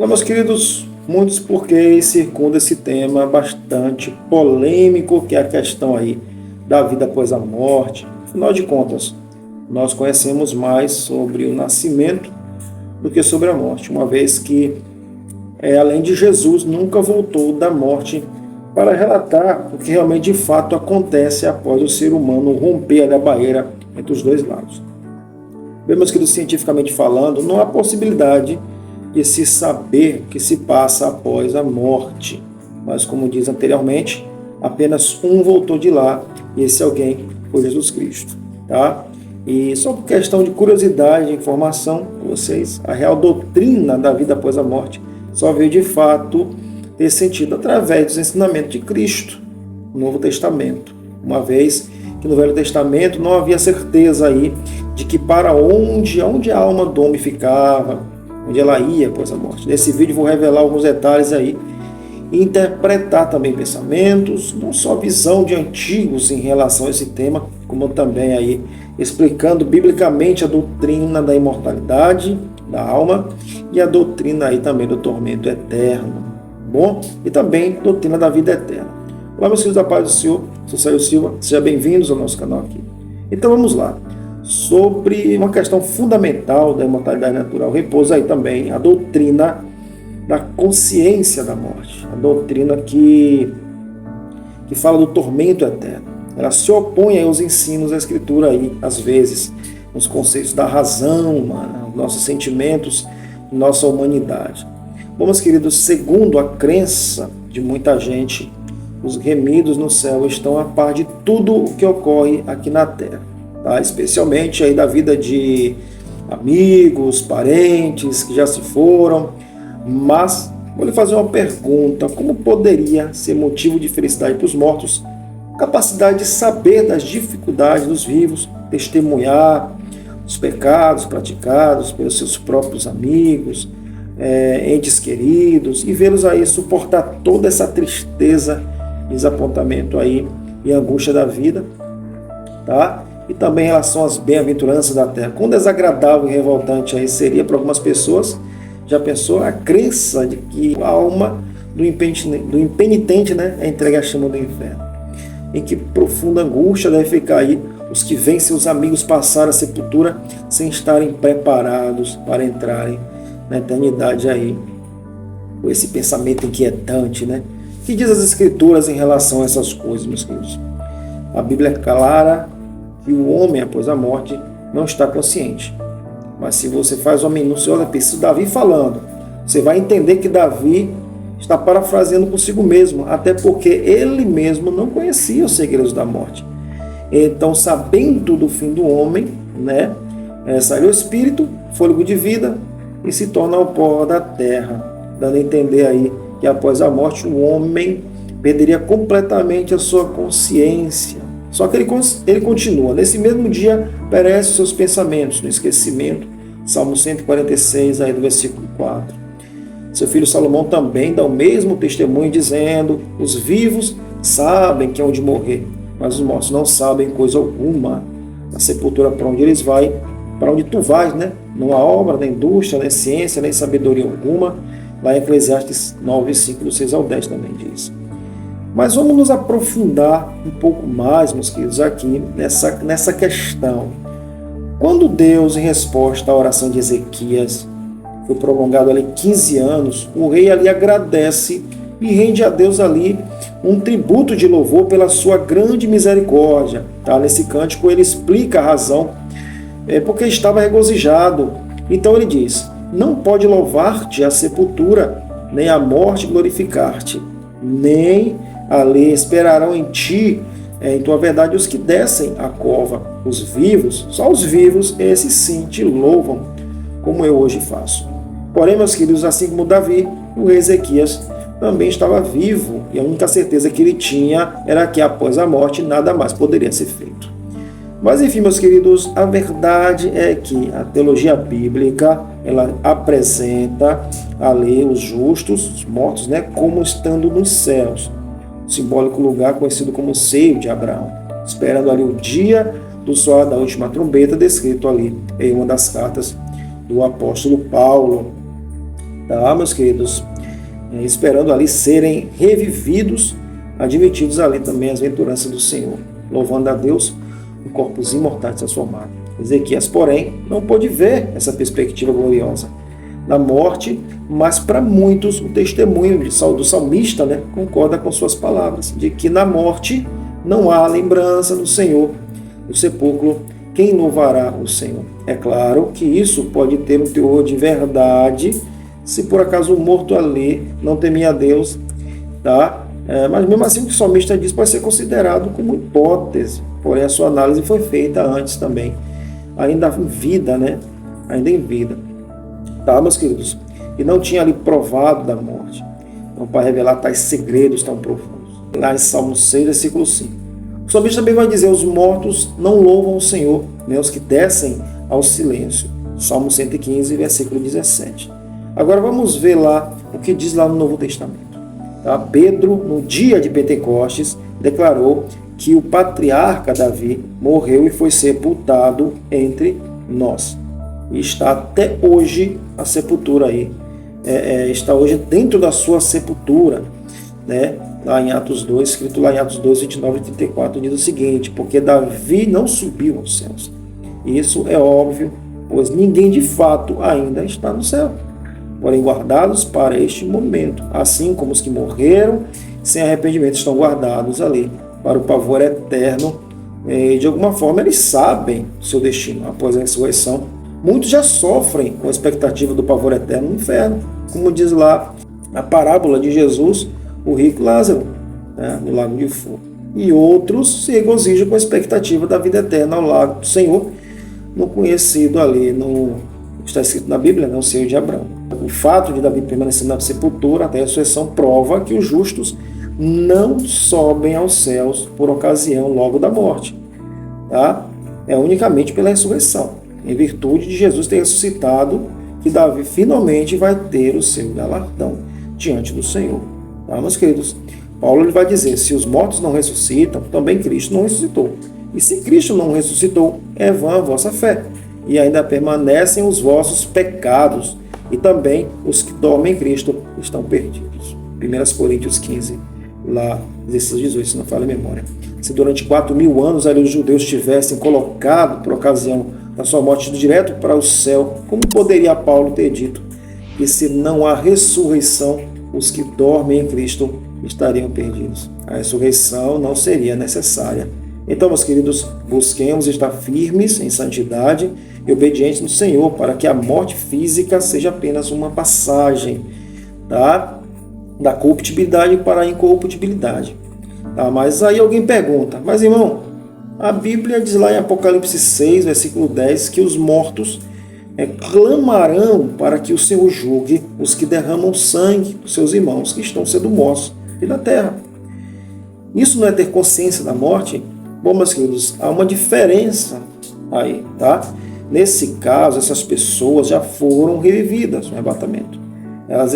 Olá, meus queridos, muitos porquês circundam esse tema bastante polêmico, que é a questão aí da vida após a morte. Afinal de contas, nós conhecemos mais sobre o nascimento do que sobre a morte, uma vez que, além de Jesus, nunca voltou da morte para relatar o que realmente de fato acontece após o ser humano romper a barreira entre os dois lados. Bem, meus queridos, cientificamente falando, não há possibilidade de se saber o que se passa após a morte. Mas, como diz anteriormente, apenas um voltou de lá, e esse alguém foi Jesus Cristo. Tá? E só por questão de curiosidade e informação para vocês, a real doutrina da vida após a morte só veio de fato ter sentido através dos ensinamentos de Cristo, no Novo Testamento. Uma vez que no Velho Testamento não havia certeza aí de que para onde a alma do homem ficava, onde ela ia após a morte. Nesse vídeo vou revelar alguns detalhes aí e interpretar também pensamentos, não só visão de antigos em relação a esse tema, como também aí explicando biblicamente a doutrina da imortalidade da alma e a doutrina aí também do tormento eterno, bom? E também a doutrina da vida eterna. Olá, meus filhos da paz do Senhor, sou Saio Silva, sejam bem-vindos ao nosso canal aqui. Então vamos lá. Sobre uma questão fundamental da imortalidade natural, repousa aí também a doutrina da consciência da morte, a doutrina que fala do tormento eterno. Ela se opõe aos ensinos da Escritura aí, às vezes, nos conceitos da razão humana, nossos sentimentos, nossa humanidade. Bom, meus queridos, segundo a crença de muita gente, os remidos no céu estão a par de tudo o que ocorre aqui na Terra. Tá? Especialmente aí da vida de amigos, parentes que já se foram. Mas vou lhe fazer uma pergunta: como poderia ser motivo de felicidade para os mortos a capacidade de saber das dificuldades dos vivos, testemunhar os pecados praticados pelos seus próprios amigos, entes queridos, e vê-los aí suportar toda essa tristeza, desapontamento aí e angústia da vida, tá? E também em relação às bem-aventuranças da terra. Quão desagradável e revoltante aí seria para algumas pessoas, já pensou, a crença de que a alma do impenitente, é entregue à chama do inferno. Em que profunda angústia deve ficar aí os que veem seus amigos passar a sepultura sem estarem preparados para entrarem na eternidade aí, com esse pensamento inquietante, O que diz as Escrituras em relação a essas coisas, meus queridos? A Bíblia é clara que o homem, após a morte, não está consciente. Mas se você faz uma minúcia, olha, preciso Davi falando, você vai entender que Davi está parafraseando consigo mesmo, até porque ele mesmo não conhecia os segredos da morte. Então, sabendo do fim do homem, sai o espírito, fôlego de vida, e se torna o pó da terra, dando a entender aí que após a morte o homem perderia completamente a sua consciência. Só que ele continua. Nesse mesmo dia, perecem os seus pensamentos no esquecimento. Salmo 146, aí do versículo 4. Seu filho Salomão também dá o mesmo testemunho, dizendo: os vivos sabem que é onde morrer, mas os mortos não sabem coisa alguma. Na sepultura para onde eles vão, para onde tu vais, Não há obra, nem indústria, nem ciência, nem sabedoria alguma. Lá em Eclesiastes 9, 5, do 6 ao 10 também diz. Mas vamos nos aprofundar um pouco mais, meus queridos, aqui nessa questão. Quando Deus, em resposta à oração de Ezequias, foi prolongado ali 15 anos, o rei ali agradece e rende a Deus ali um tributo de louvor pela sua grande misericórdia. Tá? Nesse cântico ele explica a razão, porque estava regozijado. Então ele diz: não pode louvar-te a sepultura, nem a morte glorificar-te, nem ali esperarão em ti, em tua verdade, os que descem a cova. Os vivos, só os vivos, esses sim te louvam, como eu hoje faço. Porém, meus queridos, assim como Davi, o rei Ezequias também estava vivo, e a única certeza que ele tinha era que após a morte nada mais poderia ser feito. Mas enfim, meus queridos, a verdade é que a teologia bíblica, ela apresenta ali os justos, os mortos, como estando nos céus, simbólico lugar conhecido como seio de Abraão, esperando ali o dia do soar da última trombeta, descrito ali em uma das cartas do apóstolo Paulo. tá, meus queridos? Esperando ali serem revividos, admitidos ali também as venturanças do Senhor, louvando a Deus em corpos imortais transformados. Ezequias, porém, não pôde ver essa perspectiva gloriosa da morte, mas para muitos o testemunho do salmista, né, concorda com suas palavras, de que na morte não há lembrança do Senhor. No sepulcro, quem louvará o Senhor? É claro que isso pode ter um teor de verdade, se por acaso o morto ali não temia a Deus, tá? Mas mesmo assim o que o salmista diz pode ser considerado como hipótese, porém a sua análise foi feita antes também, ainda em vida, né? Ainda em vida. Tá, meus queridos? E não tinha ali provado da morte. Então, para revelar tais segredos tão profundos. Lá em Salmo 6, versículo 5. O salmista também vai dizer, os mortos não louvam o Senhor, né? Os que descem ao silêncio. Salmo 115, versículo 17. Agora vamos ver lá o que diz lá no Novo Testamento. Tá? Pedro, no dia de Pentecostes, declarou que o patriarca Davi morreu e foi sepultado entre nós. E está até hoje a sepultura aí. Está hoje dentro da sua sepultura, né? Lá em Atos 2, escrito lá em Atos 2, 29 e 34, diz o seguinte, porque Davi não subiu aos céus. Isso é óbvio, pois ninguém de fato ainda está no céu, porém guardados para este momento, assim como os que morreram sem arrependimento estão guardados ali para o pavor eterno. De alguma forma eles sabem o seu destino após a ressurreição. Muitos já sofrem com a expectativa do pavor eterno no inferno, como diz lá a parábola de Jesus, o rico Lázaro, né, no lago de fogo. E outros se regozijam com a expectativa da vida eterna ao lado do Senhor, no conhecido ali, está escrito na Bíblia, no seio de Abraão. O fato de Davi permanecer na sepultura até a ressurreição prova que os justos não sobem aos céus por ocasião logo da morte. Tá? É unicamente pela ressurreição, em virtude de Jesus ter ressuscitado, que Davi finalmente vai ter o seu galardão diante do Senhor. Tá, meus queridos? Paulo ele vai dizer, se os mortos não ressuscitam, também Cristo não ressuscitou. E se Cristo não ressuscitou, é vã a vossa fé. E ainda permanecem os vossos pecados. E também os que dormem em Cristo estão perdidos. 1 Coríntios 15, lá, 16, 18, se não falha a memória. Se durante 4.000 anos ali os judeus tivessem colocado, por ocasião da sua morte, direto para o céu, como poderia Paulo ter dito que se não há ressurreição, os que dormem em Cristo estariam perdidos? A ressurreição não seria necessária. Então, meus queridos, busquemos estar firmes em santidade e obedientes no Senhor, para que a morte física seja apenas uma passagem, tá? Da corruptibilidade para a incorruptibilidade. Tá? Mas aí alguém pergunta, mas irmão, a Bíblia diz lá em Apocalipse 6, versículo 10, que os mortos clamarão para que o Senhor julgue os que derramam sangue dos seus irmãos que estão sendo mortos e da terra. Isso não é ter consciência da morte? Bom, meus queridos, há uma diferença aí, tá? Nesse caso, essas pessoas já foram revividas no arrebatamento. Elas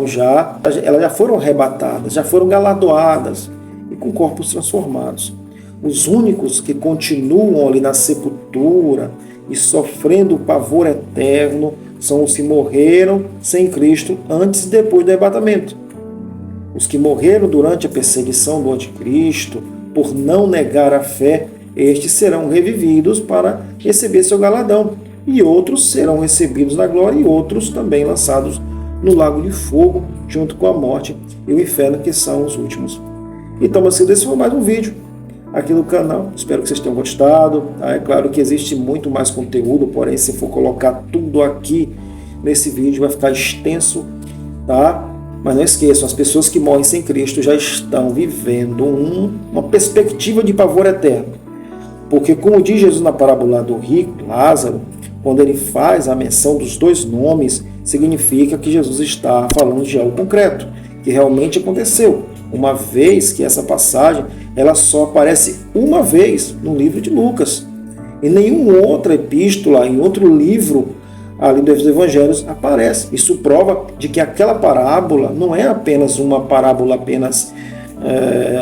já foram arrebatadas, já foram galardoadas e com corpos transformados. Os únicos que continuam ali na sepultura e sofrendo o pavor eterno são os que morreram sem Cristo antes e depois do arrebatamento. Os que morreram durante a perseguição do anticristo, por não negar a fé, estes serão revividos para receber seu galardão. E outros serão recebidos na glória e outros também lançados no lago de fogo, junto com a morte e o inferno, que são os últimos. Então, esse foi mais um vídeo aqui no canal. Espero que vocês tenham gostado. É claro que existe muito mais conteúdo, porém, se for colocar tudo aqui nesse vídeo, vai ficar extenso, tá? Mas não esqueçam, as pessoas que morrem sem Cristo já estão vivendo uma perspectiva de pavor eterno. Porque, como diz Jesus na parábola do rico Lázaro, quando ele faz a menção dos dois nomes, significa que Jesus está falando de algo concreto, que realmente aconteceu. Uma vez que essa passagem ela só aparece uma vez no livro de Lucas. Em nenhuma outra epístola, em outro livro ali dos evangelhos aparece. Isso prova de que aquela parábola não é apenas uma parábola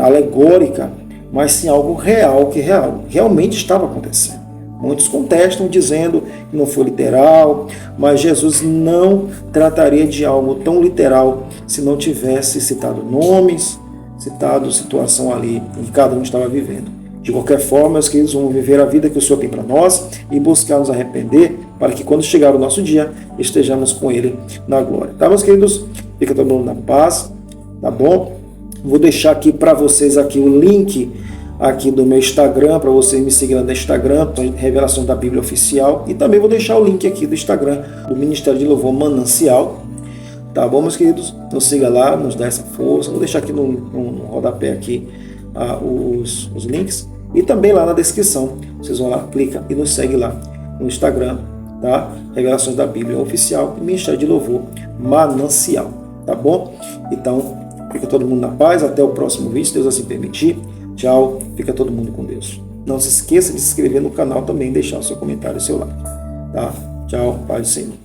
alegórica, mas sim algo real, que realmente estava acontecendo. Muitos contestam dizendo que não foi literal, mas Jesus não trataria de algo tão literal se não tivesse citado nomes, citado situação ali em que cada um estava vivendo. De qualquer forma, meus queridos, vamos viver a vida que o Senhor tem para nós e buscar nos arrepender para que quando chegar o nosso dia, estejamos com Ele na glória. Tá, meus queridos? Fica todo mundo na paz, tá bom? Vou deixar aqui para vocês aqui o link aqui do meu Instagram, para vocês me seguirem no Instagram, Revelação da Bíblia Oficial, e também vou deixar o link aqui do Instagram do Ministério de Louvor Manancial. Tá bom, meus queridos? Nos siga lá, nos dá essa força. Vou deixar aqui no rodapé aqui os links. E também lá na descrição. Vocês vão lá, clica e nos segue lá no Instagram, tá? Revelações da Bíblia Oficial e Ministério de Louvor Manancial. Tá bom? Então, fica todo mundo na paz. Até o próximo vídeo, se Deus assim permitir. Tchau. Fica todo mundo com Deus. Não se esqueça de se inscrever no canal também, deixar o seu comentário e o seu like. Tá? Tchau. Paz do Senhor.